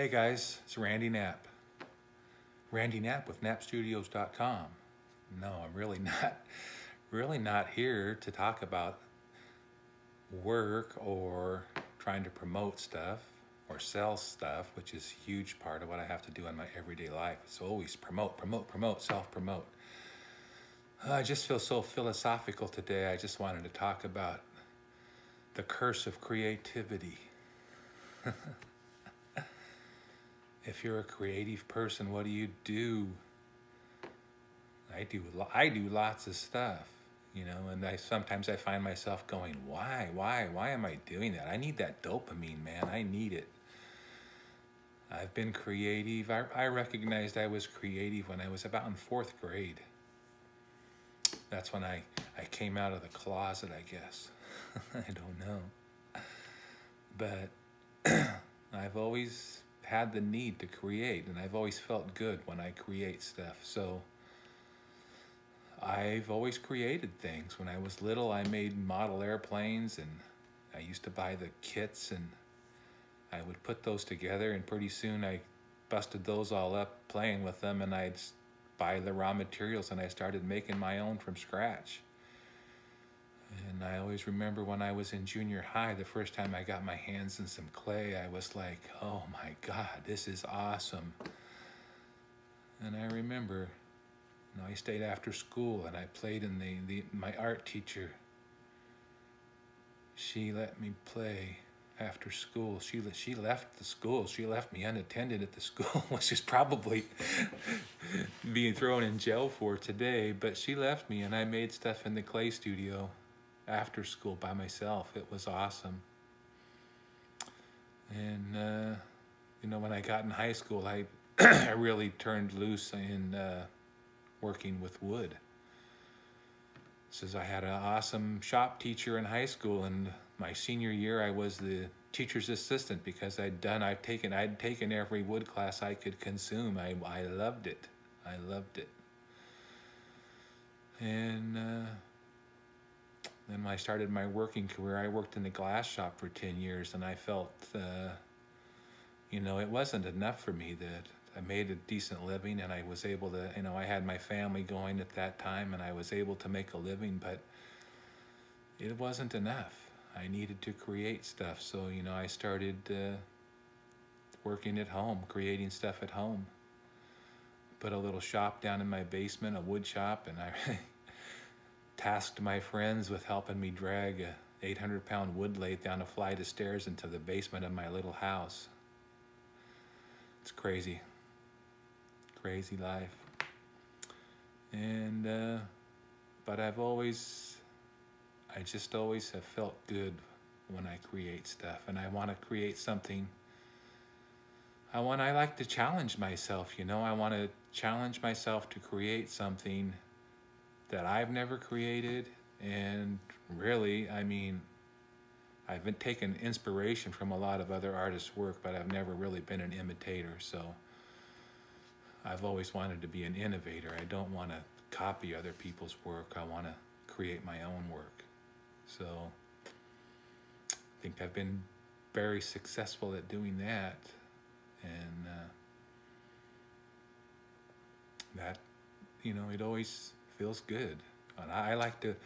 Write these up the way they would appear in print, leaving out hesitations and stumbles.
Hey guys, it's Randy Knapp. Randy Knapp with KnappStudios.com. No, I'm really not here to talk about work or trying to promote stuff or sell stuff, which is a huge part of what I have to do in my everyday life. It's always promote, self-promote. I just feel so philosophical today. I just wanted to talk about the curse of creativity. If you're a creative person, what do? I do lots of stuff, you know, and sometimes I find myself going, why am I doing that? I need that dopamine, man. I need it. I've been creative. I recognized I was creative when I was about in 4th grade. That's when I came out of the closet, I guess. I don't know. But I've always had the need to create, and I've always felt good when I create stuff. So I've always created things. When I was little, I made model airplanes, and I used to buy the kits, and I would put those together, and pretty soon I busted those all up playing with them, and I'd buy the raw materials, and I started making my own from scratch. And I always remember when I was in junior high, the first time I got my hands in some clay, I was like, oh my God, this is awesome. And I remember, you know, I stayed after school and I played in my art teacher. She let me play after school. She left the school. She left me unattended at the school, which is probably being thrown in jail for today. But she left me, and I made stuff in the clay studio after school by myself. It was awesome. And you know, when I got in high school, I really turned loose in working with wood. Since I had an awesome shop teacher in high school, and my senior year I was the teacher's assistant because I'd taken every wood class I could consume. I loved it. I loved it. And then when I started my working career, I worked in the glass shop for 10 years, and I felt, you know, it wasn't enough for me. That I made a decent living, and I was able to, you know, I had my family going at that time, and I was able to make a living, but it wasn't enough. I needed to create stuff, so, you know, I started working at home, creating stuff at home. Put a little shop down in my basement, a wood shop, and I tasked my friends with helping me drag a 800-pound wood lathe down a flight of stairs into the basement of my little house. It's crazy. Crazy life. And but I just always have felt good when I create stuff, and I want to create something. I like to challenge myself, you know. I want to challenge myself to create something that I've never created. And really, I mean, I've been taking inspiration from a lot of other artists' work, but I've never really been an imitator. So I've always wanted to be an innovator. I don't want to copy other people's work. I want to create my own work. So I think I've been very successful at doing that. And that, you know, it always feels good. And I like to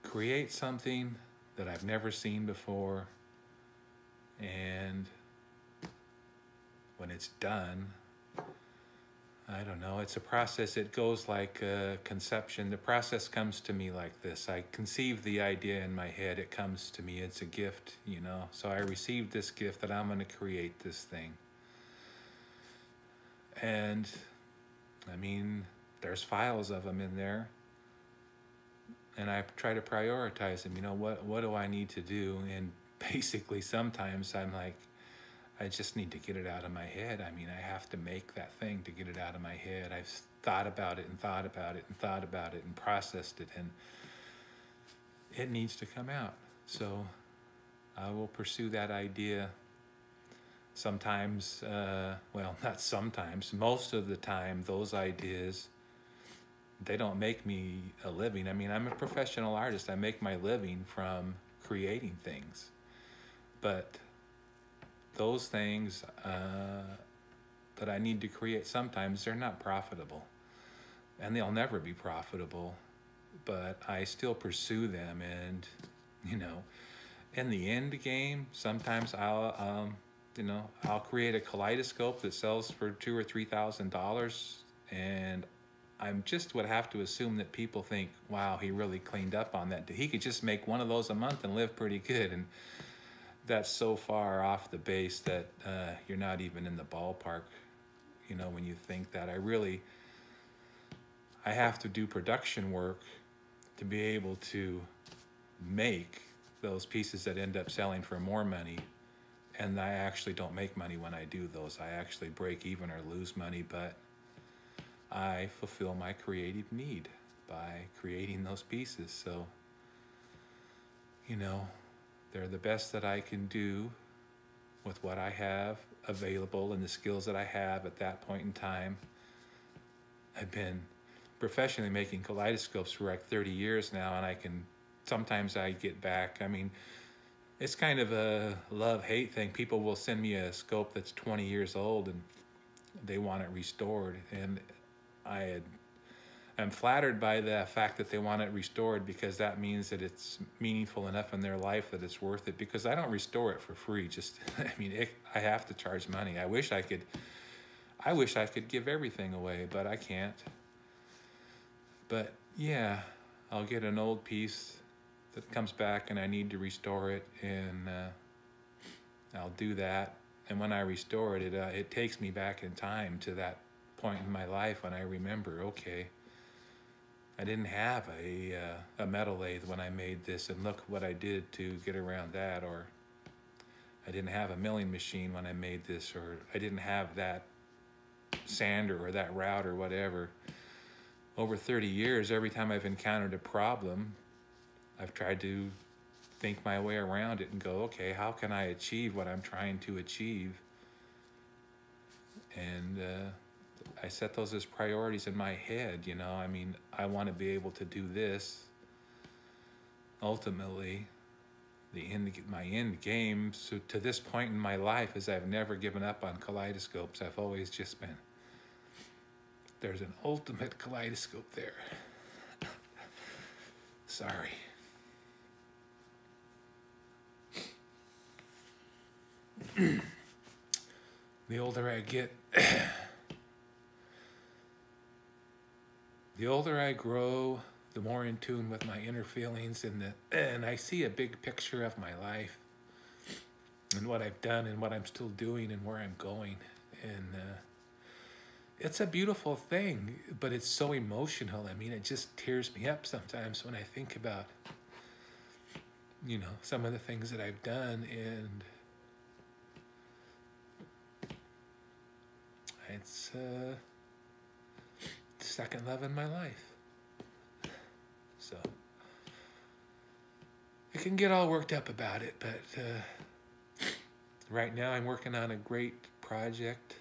create something that I've never seen before, and when it's done, I don't know, it's a process. It goes like conception. The process comes to me like this. I conceive the idea in my head. It comes to me. It's a gift, you know. So I received this gift that I'm going to create this thing. And I mean, there's files of them in there, and I try to prioritize them. You know, what do I need to do? And basically sometimes I'm like, I just need to get it out of my head. I mean, I have to make that thing to get it out of my head. I've thought about it and thought about it and thought about it and processed it, and it needs to come out. So I will pursue that idea. Sometimes, well, not sometimes, most of the time, those ideas, they don't make me a living. I mean, I'm a professional artist. I make my living from creating things. But those things that I need to create, sometimes they're not profitable, and they'll never be profitable, but I still pursue them. And you know, in the end game, sometimes I'll create a kaleidoscope that sells for $2,000 or $3,000, and I'm just would have to assume that people think, wow, he really cleaned up on that. He could just make one of those a month and live pretty good. And that's so far off the base that you're not even in the ballpark, you know, when you think that. I have to do production work to be able to make those pieces that end up selling for more money. And I actually don't make money when I do those. I actually break even or lose money, but I fulfill my creative need by creating those pieces. So, you know, they're the best that I can do with what I have available and the skills that I have at that point in time. I've been professionally making kaleidoscopes for like 30 years now, and sometimes I get back, I mean, it's kind of a love-hate thing. People will send me a scope that's 20 years old and they want it restored. And I'm flattered by the fact that they want it restored, because that means that it's meaningful enough in their life that it's worth it, because I don't restore it for free. I have to charge money. I wish I could give everything away, but I can't. But yeah, I'll get an old piece that comes back and I need to restore it, and I'll do that. And when I restore it, it takes me back in time to that point in my life when I remember, okay, I didn't have a metal lathe when I made this, and look what I did to get around that. Or I didn't have a milling machine when I made this, or I didn't have that sander or that route or whatever. Over 30 years, every time I've encountered a problem, I've tried to think my way around it and go, okay, how can I achieve what I'm trying to achieve? And I set those as priorities in my head, you know. I mean, I want to be able to do this. Ultimately, my end game, so to this point in my life, is I've never given up on kaleidoscopes. I've always just been, there's an ultimate kaleidoscope there. Sorry. The older I get, the older I grow, the more in tune with my inner feelings, and I see a big picture of my life and what I've done and what I'm still doing and where I'm going. And it's a beautiful thing, but it's so emotional. I mean, it just tears me up sometimes when I think about, you know, some of the things that I've done, and it's second love in my life. So I can get all worked up about it, but right now I'm working on a great project.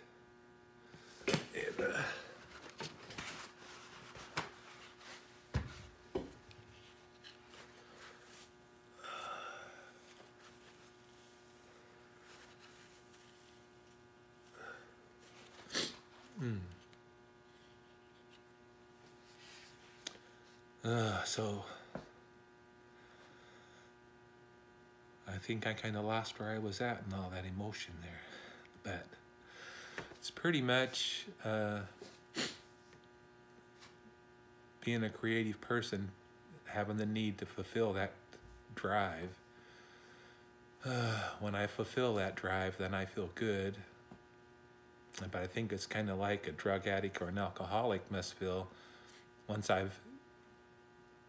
So I think I kind of lost where I was at and all that emotion there, but it's pretty much being a creative person, having the need to fulfill that drive. When I fulfill that drive, then I feel good. But I think it's kind of like a drug addict or an alcoholic must feel. Once I've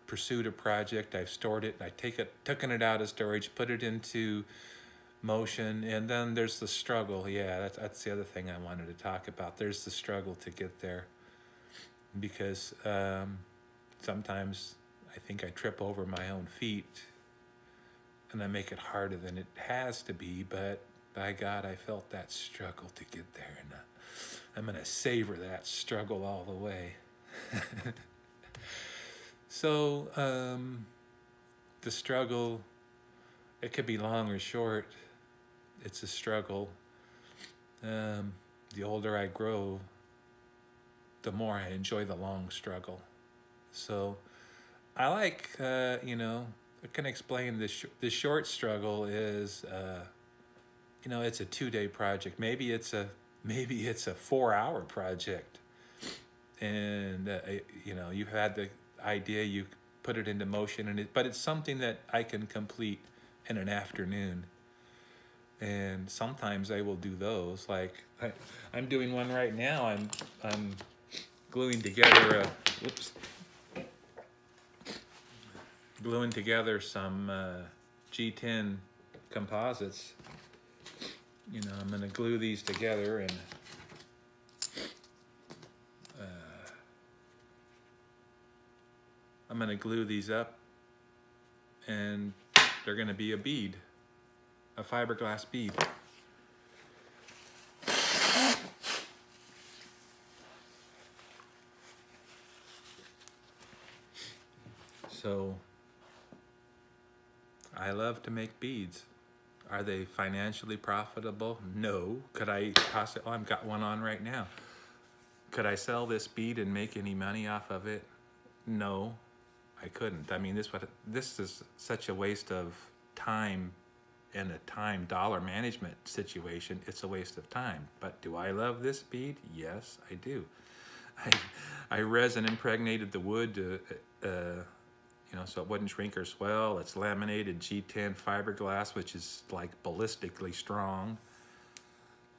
pursued a project, I've stored it, taken it out of storage, put it into motion, and then there's the struggle. Yeah, that's the other thing I wanted to talk about. There's the struggle to get there, because sometimes I think I trip over my own feet and I make it harder than it has to be, but by God, I felt that struggle to get there, and I'm going to savor that struggle all the way. So the struggle, it could be long or short, it's a struggle. The older I grow, the more I enjoy the long struggle. So I like, you know, I can explain the short struggle is, you know, it's a 2-day project. Maybe it's a 4-hour project, and you know, you've had the idea, you put it into motion, but it's something that I can complete in an afternoon. And sometimes I will do those. Like I'm doing one right now. I'm gluing together gluing together some G10 composites. You know, I'm going to glue these together, and I'm going to glue these up, and they're going to be a bead, a fiberglass bead. So I love to make beads. Are they financially profitable? No. Could I possibly, oh, I've got one on right now. Could I sell this bead and make any money off of it? No, I couldn't. I mean, this is such a waste of time in a time-dollar management situation. It's a waste of time. But do I love this bead? Yes, I do. I resin impregnated the wood to, you know, so it wouldn't shrink or swell. It's laminated G10 fiberglass, which is like ballistically strong.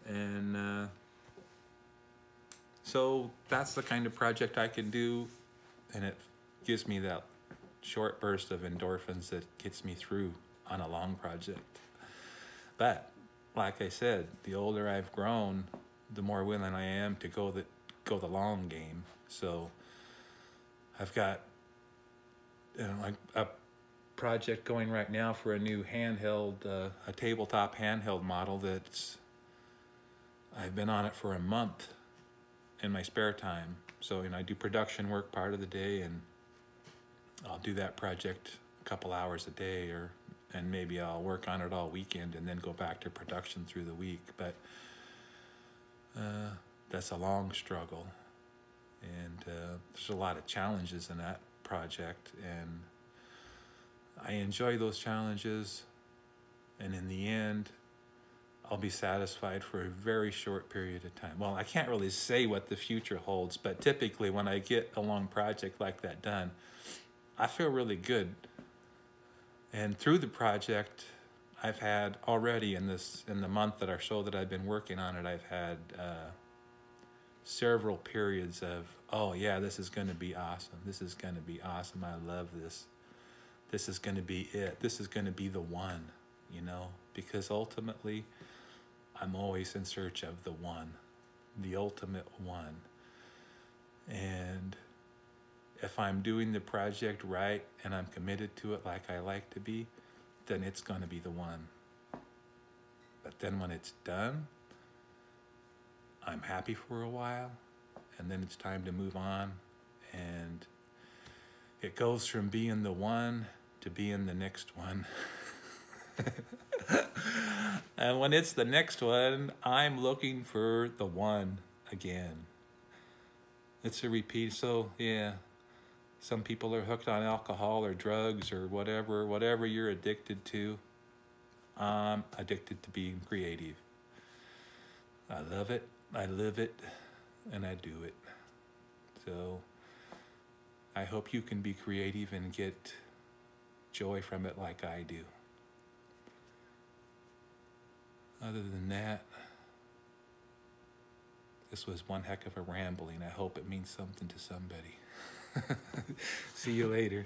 And so that's the kind of project I can do, and it gives me that short burst of endorphins that gets me through on a long project. But like I said, the older I've grown, the more willing I am to go the long game. So I've got, you know, like a project going right now for a new handheld, a tabletop handheld model that's, I've been on it for a month in my spare time. So, you know, I do production work part of the day, and I'll do that project a couple hours a day, and maybe I'll work on it all weekend and then go back to production through the week. But that's a long struggle, and there's a lot of challenges in that project, and I enjoy those challenges, and in the end I'll be satisfied for a very short period of time. Well, I can't really say what the future holds, but typically when I get a long project like that done, I feel really good. And through the project, I've had already in the month that or so that I've been working on it, I've had several periods of, oh yeah, this is going to be awesome. This is going to be awesome. I love this. This is going to be it. This is going to be the one, you know, because ultimately I'm always in search of the one, the ultimate one. And if I'm doing the project right and I'm committed to it like I like to be, then it's going to be the one. But then when it's done, I'm happy for a while, and then it's time to move on, and it goes from being the one to being the next one. And when it's the next one, I'm looking for the one again. It's a repeat. So yeah, some people are hooked on alcohol or drugs or whatever you're addicted to. I'm addicted to being creative. I love it, I live it, and I do it. So I hope you can be creative and get joy from it like I do. Other than that, this was one heck of a rambling. I hope it means something to somebody. See you later.